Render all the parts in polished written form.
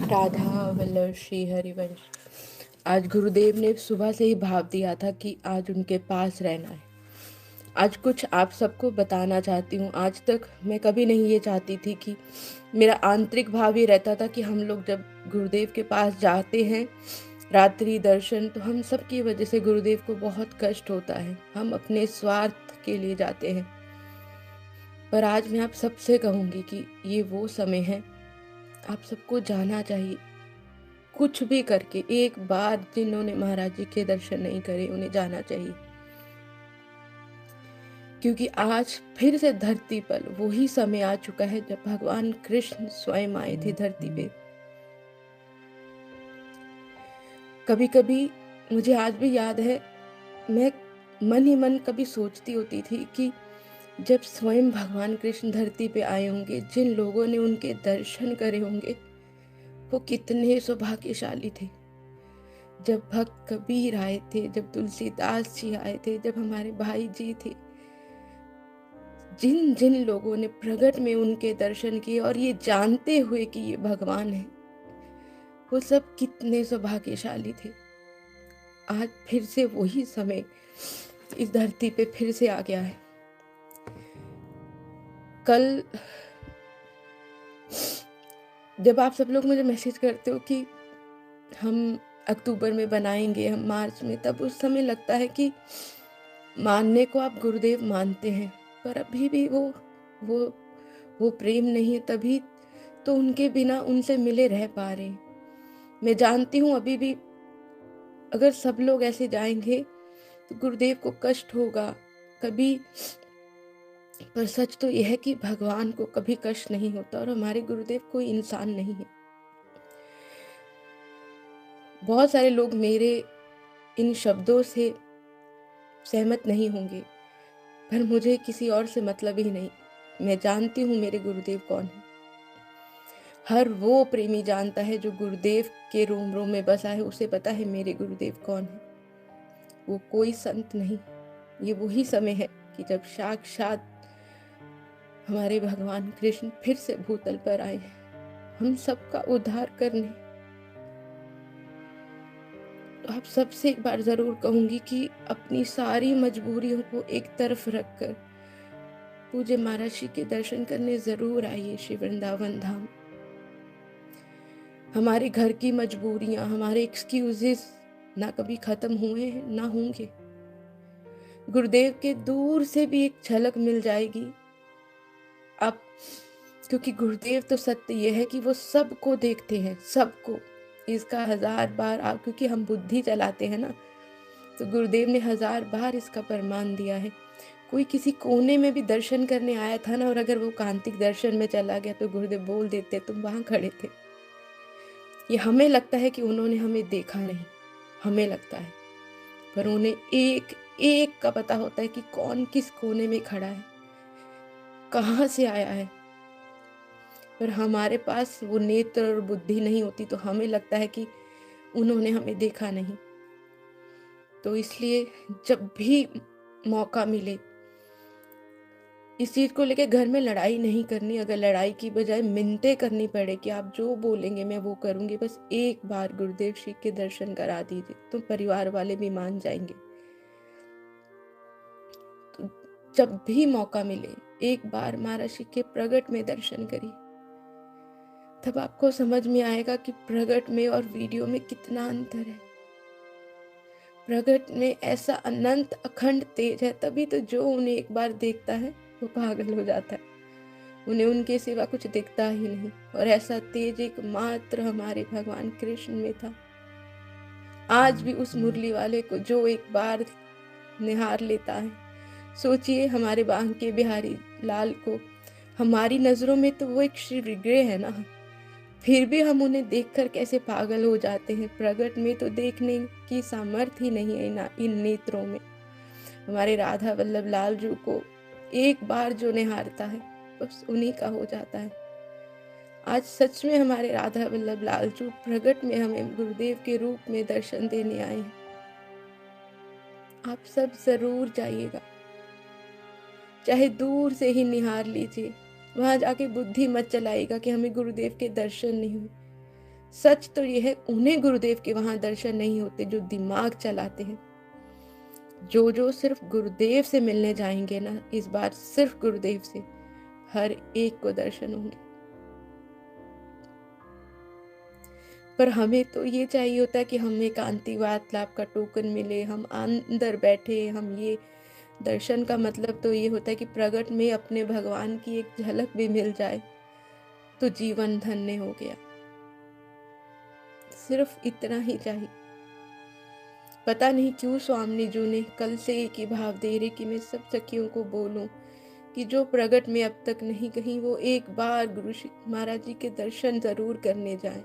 राधा वल्लभ श्री हरिवंश। आज गुरुदेव ने सुबह से ही भाव दिया था कि आज उनके पास रहना है। आज कुछ आप सबको बताना चाहती हूँ। आज तक मैं कभी नहीं ये चाहती थी कि मेरा आंतरिक भाव ये रहता था कि हम लोग जब गुरुदेव के पास जाते हैं रात्रि दर्शन, तो हम सब की वजह से गुरुदेव को बहुत कष्ट होता है। हम अपने स्वार्थ के लिए जाते हैं। पर आज मैं आप सबसे कहूँगी कि ये वो समय है, आप सबको जाना चाहिए। कुछ भी करके एक बार जिन्होंने महाराज जी के दर्शन नहीं करे उन्हें जाना चाहिए, क्योंकि आज फिर से धरती पर वही समय आ चुका है जब भगवान कृष्ण स्वयं आए थे धरती पे। कभी कभी मुझे आज भी याद है, मैं मन ही मन कभी सोचती होती थी कि जब स्वयं भगवान कृष्ण धरती पे आए होंगे, जिन लोगों ने उनके दर्शन करे होंगे वो कितने सौभाग्यशाली थे। जब भक्त कबीर आए थे, जब तुलसीदास जी आए थे, जब हमारे भाई जी थे, जिन जिन लोगों ने प्रगट में उनके दर्शन किए और ये जानते हुए कि ये भगवान है, वो सब कितने सौभाग्यशाली थे। आज फिर से वही समय इस धरती पे फिर से आ गया है। कल जब आप सब लोग मुझे मैसेज करते हो कि हम अक्टूबर में बनाएंगे, हम मार्च में, तब उस समय लगता है कि मानने को आप गुरुदेव मानते हैं, पर अभी भी वो प्रेम नहीं है। तभी तो उनके बिना उनसे मिले रह पा रहे। मैं जानती हूँ अभी भी अगर सब लोग ऐसे जाएंगे तो गुरुदेव को कष्ट होगा कभी, पर सच तो यह है कि भगवान को कभी कष्ट नहीं होता और हमारे गुरुदेव कोई इंसान नहीं है। बहुत सारे लोग मेरे इन शब्दों से सहमत नहीं होंगे, पर मुझे किसी और से मतलब ही नहीं। मैं जानती हूँ मेरे गुरुदेव कौन है। हर वो प्रेमी जानता है जो गुरुदेव के रोम रोम में बसा है, उसे पता है मेरे गुरुदेव कौन है। वो कोई संत नहीं, ये वही समय है कि जब साक्षात हमारे भगवान कृष्ण फिर से भूतल पर आए हैं हम सबका उद्धार करने। तो आप सबसे एक बार जरूर कहूंगी कि अपनी सारी मजबूरियों को एक तरफ रखकर पूज्य महाराज जी के दर्शन करने जरूर आइए श्री वृंदावन धाम। हमारे घर की मजबूरियां, हमारे एक्सक्यूजेस ना कभी खत्म हुए हैं ना होंगे। गुरुदेव के दूर से भी एक झलक मिल जाएगी आप, क्योंकि गुरुदेव तो सत्य यह है कि वो सबको देखते हैं, सबको। इसका 1000 बार आप, क्योंकि हम बुद्धि चलाते हैं ना, तो गुरुदेव ने 1000 बार इसका प्रमाण दिया है। कोई किसी कोने में भी दर्शन करने आया था ना, और अगर वो कांतिक दर्शन में चला गया तो गुरुदेव बोल देते तुम वहां खड़े थे। ये हमें लगता है कि उन्होंने हमें देखा नहीं, हमें लगता है, पर उन्हें एक एक का पता होता है कि कौन किस कोने में खड़ा है, कहाँ से आया है। पर हमारे पास वो नेत्र और बुद्धि नहीं होती, तो हमें लगता है कि उन्होंने हमें देखा नहीं। तो इसलिए जब भी मौका मिले, इस चीज को लेके घर में लड़ाई नहीं करनी। अगर लड़ाई की बजाय मिन्नतें करनी पड़े कि आप जो बोलेंगे मैं वो करूंगी, बस एक बार गुरुदेव श्री के दर्शन करा दीजिए तो परिवार वाले भी मान जाएंगे। तो जब भी मौका मिले एक बार महाराज जी के प्रगट में दर्शन करिए, तब आपको समझ में आएगा कि प्रगट में और वीडियो में कितना अंतर है। प्रगट में ऐसा अनंत अखंड तेज है, तभी तो जो उन्हें एक बार देखता है वो पागल हो जाता है, उन्हें उनके सिवा कुछ दिखता ही नहीं। और ऐसा तेज एकमात्र हमारे भगवान कृष्ण में था। आज भी उस मुरली वाले को जो एक बार निहार लेता है, सोचिए हमारे बांके बिहारी लाल को, हमारी नजरों में तो वो एक श्री विग्रह है ना, फिर भी हम उन्हें देखकर कैसे पागल हो जाते हैं। प्रगट में तो देखने की सामर्थ्य ही नहीं है ना इन नेत्रों में। हमारे राधा वल्लभ लाल जी को एक बार जो निहारता है बस उन्हीं का हो जाता है। आज सच में हमारे राधा वल्लभ लाल जी प्रगट में हमें गुरुदेव के रूप में दर्शन देने आए हैं। आप सब जरूर जाइएगा, चाहे दूर से ही निहार लीजिए। वहां जाके बुद्धि मत चलाइएगा कि हमें गुरुदेव के दर्शन नहीं हुए। सच तो ये है, उन्हें गुरुदेव के वहां दर्शन नहीं होते जो दिमाग चलाते हैं। जो सिर्फ गुरुदेव से मिलने जाएंगे ना, इस बार सिर्फ गुरुदेव से, हर एक को दर्शन होंगे। पर हमें तो ये चाहिए होता है कि हमें कांतिवात लाभ का टोकन मिले, हम अंदर बैठे, हम ये दर्शन का मतलब तो ये होता है कि प्रगट में अपने भगवान की एक झलक भी मिल जाए तो जीवन धन्य हो गया। सिर्फ इतना ही चाहिए। पता नहीं क्यों स्वामी जी ने कल से एक ही भाव दे रहे कि मैं सब सखियों को बोलूं कि जो प्रगट में अब तक नहीं कहीं, वो एक बार गुरु महाराज जी के दर्शन जरूर करने जाएं।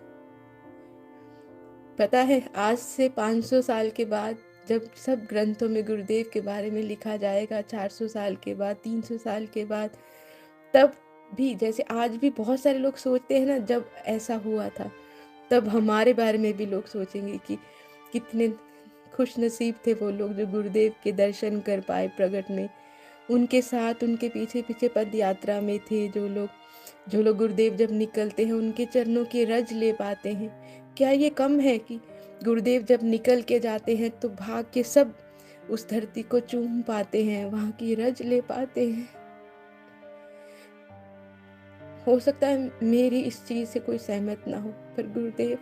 पता है, आज से 500 साल के बाद जब सब ग्रंथों में गुरुदेव के बारे में लिखा जाएगा, 400 साल के बाद, 300 साल के बाद, तब भी जैसे आज भी बहुत सारे लोग सोचते हैं ना, जब ऐसा हुआ था तब हमारे बारे में भी लोग सोचेंगे कि कितने खुश नसीब थे वो लोग जो गुरुदेव के दर्शन कर पाए प्रगट में, उनके साथ उनके पीछे पीछे पद यात्रा में थे जो लोग गुरुदेव जब निकलते हैं उनके चरणों की रज ले पाते हैं। क्या ये कम है कि गुरुदेव जब निकल के जाते हैं तो भाग के सब उस धरती को चूम पाते हैं, वहां की रज ले पाते हैं। हो सकता है मेरी इस चीज से कोई सहमत ना हो, पर गुरुदेव,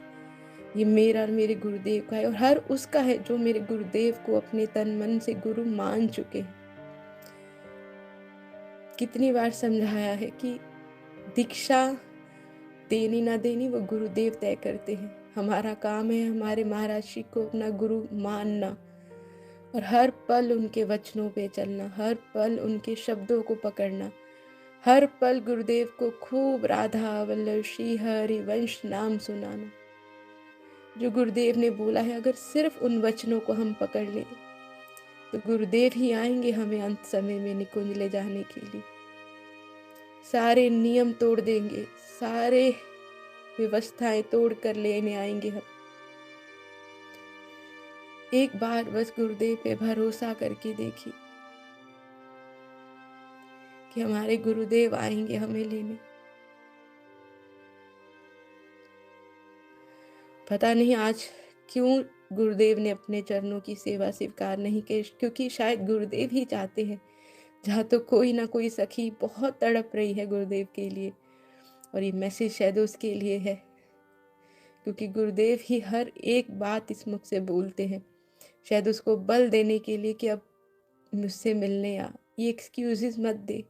ये मेरा और मेरे गुरुदेव का है, और हर उसका है जो मेरे गुरुदेव को अपने तन मन से गुरु मान चुके हैं। कितनी बार समझाया है कि दीक्षा देनी ना देनी वो गुरुदेव तय करते हैं। हमारा काम है हमारे महाराज जी को अपना गुरु मानना और हर पल उनके वचनों पे चलना, हर पल उनके शब्दों को पकड़ना, हर पल गुरुदेव को खूब राधा वल्लभ श्री हरि वंश नाम सुनाना। जो गुरुदेव ने बोला है, अगर सिर्फ उन वचनों को हम पकड़ लें तो गुरुदेव ही आएंगे हमें अंत समय में निकुंज ले जाने के लिए। सारे नियम तोड़ देंगे, सारे व्यवस्थाएं तोड़ कर लेने आएंगे हम। एक बार बस गुरुदेव पे भरोसा करके देखिए कि हमारे गुरुदेव आएंगे हमें लेने। पता नहीं आज क्यों गुरुदेव ने अपने चरणों की सेवा स्वीकार नहीं की, क्योंकि शायद गुरुदेव ही चाहते हैं। जहाँ तो कोई ना कोई सखी बहुत तड़प रही है गुरुदेव के लिए, और ये मैसेज शायद उसके लिए है, क्योंकि गुरुदेव ही हर एक बात इस मुख से बोलते हैं, शायद उसको बल देने के लिए कि अब मुझसे मिलने आ, ये एक्सक्यूजेस मत दे।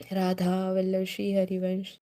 राधा वल्लभ श्री हरिवंश।